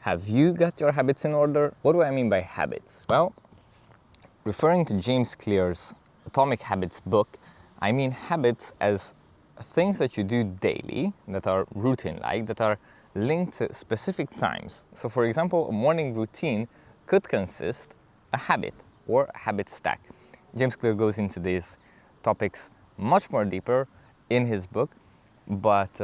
Have you got your habits in order? What do I mean by habits? Well, referring to James Clear's Atomic Habits book, I mean habits as things that you do daily, that are routine-like, that are linked to specific times. So for example, a morning routine could consist a habit or a habit stack. James Clear goes into these topics much more deeper in his book, but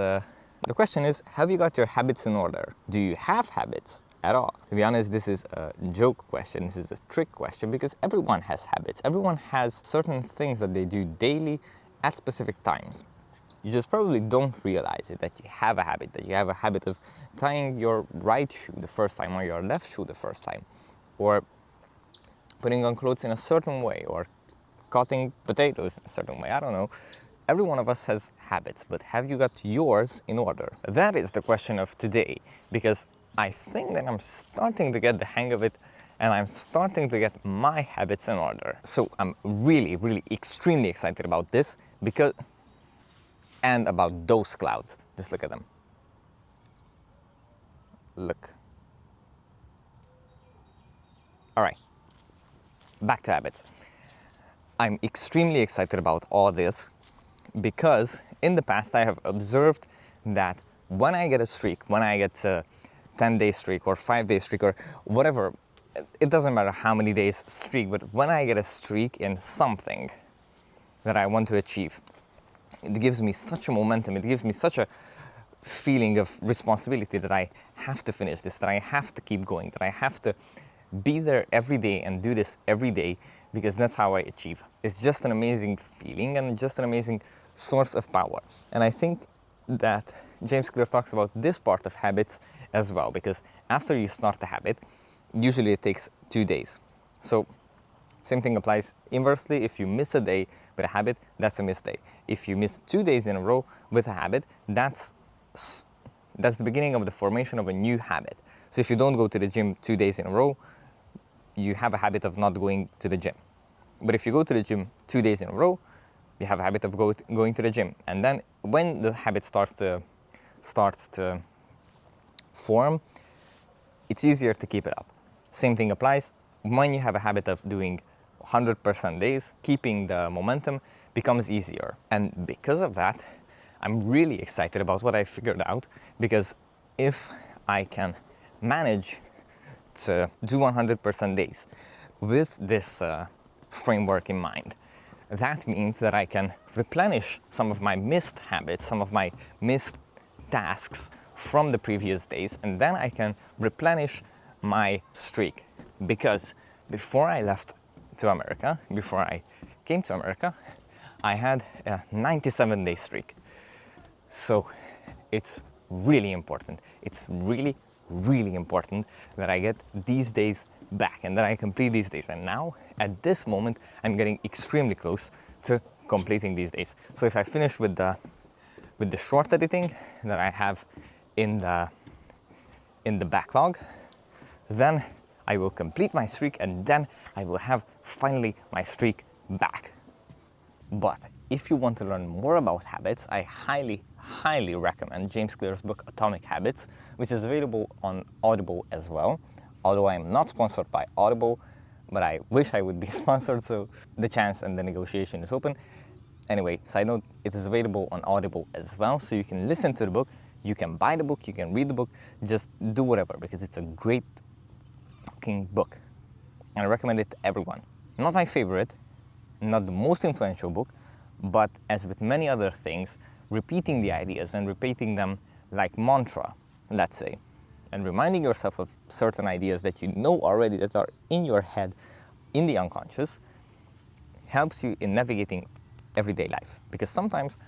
the question is, have you got your habits in order? Do you have habits at all? To be honest, this is a joke question, this is a trick question, because everyone has habits. Everyone has certain things that they do daily at specific times. You just probably don't realize it, that you have a habit, that you have a habit of tying your right shoe the first time or your left shoe the first time, or putting on clothes in a certain way, or cutting potatoes in a certain way. I don't know. Every one of us has habits, but have you got yours in order? That is the question of today, because I think that I'm starting to get the hang of it, and I'm starting to get my habits in order. So I'm really extremely excited about this, and about those clouds. Just look at them. Look. All right, back to habits. I'm extremely excited about all this because in the past I have observed that when I get a streak, when I get a 10-day streak or 5-day streak or whatever, it doesn't matter how many days streak, but when I get a streak in something that I want to achieve, it gives me such a momentum, it gives me such a feeling of responsibility that I have to finish this, that I have to keep going, that I have to be there every day and do this every day, because that's how I achieve. It's just an amazing feeling and just an amazing source of power. And I think that James Clear talks about this part of habits as well, because after you start a habit, usually it takes 2 days. So same thing applies inversely. If you miss a day with a habit, that's a missed day. If you miss 2 days in a row with a habit, that's the beginning of the formation of a new habit. So if you don't go to the gym 2 days in a row, you have a habit of not going to the gym. But if you go to the gym 2 days in a row, you have a habit of going to the gym. And then when the habit starts to form, it's easier to keep it up. Same thing applies when you have a habit of doing 100% days, keeping the momentum becomes easier. And because of that, I'm really excited about what I figured out, because if I can manage to do 100% days with this framework in mind, that means that I can replenish some of my missed habits, some of my missed tasks from the previous days, and then I can replenish my streak. Because before I left to America, before I came to America, I had a 97-day streak. So it's really important. It's really important that I get these days back and that I complete these days. And now, at this moment, I'm getting extremely close to completing these days. So if I finish with the short editing that I have in the backlog, then I will complete my streak, and then I will have finally my streak back. But if you want to learn more about habits, I highly recommend James Clear's book Atomic Habits, which is available on Audible as well. Although I am not sponsored by Audible, but I wish I would be sponsored, so the chance and the negotiation is open. Anyway, side note, it is available on Audible as well, so you can listen to the book, you can buy the book, you can read the book, just do whatever, because it's a great fucking book. And I recommend it to everyone. Not my favorite, not the most influential book, but as with many other things, repeating the ideas and repeating them like mantra, let's say, and reminding yourself of certain ideas that you know already that are in your head, in the unconscious, helps you in navigating everyday life. Because sometimes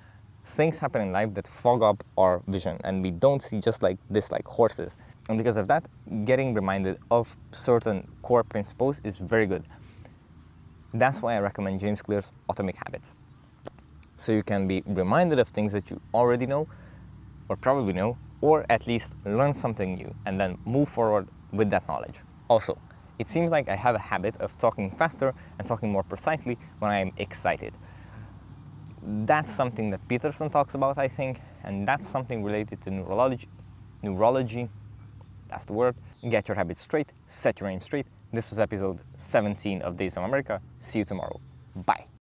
things happen in life that fog up our vision and we don't see just like this, like horses. And because of that, getting reminded of certain core principles is very good. That's why I recommend James Clear's Atomic Habits. So you can be reminded of things that you already know, or probably know, or at least learn something new and then move forward with that knowledge. Also, it seems like I have a habit of talking faster and talking more precisely when I am excited. That's something that Peterson talks about, I think, and that's something related to neurology, that's the word. get your habits straight, set your aim straight. This was episode 17 of Days of America. See you tomorrow. Bye.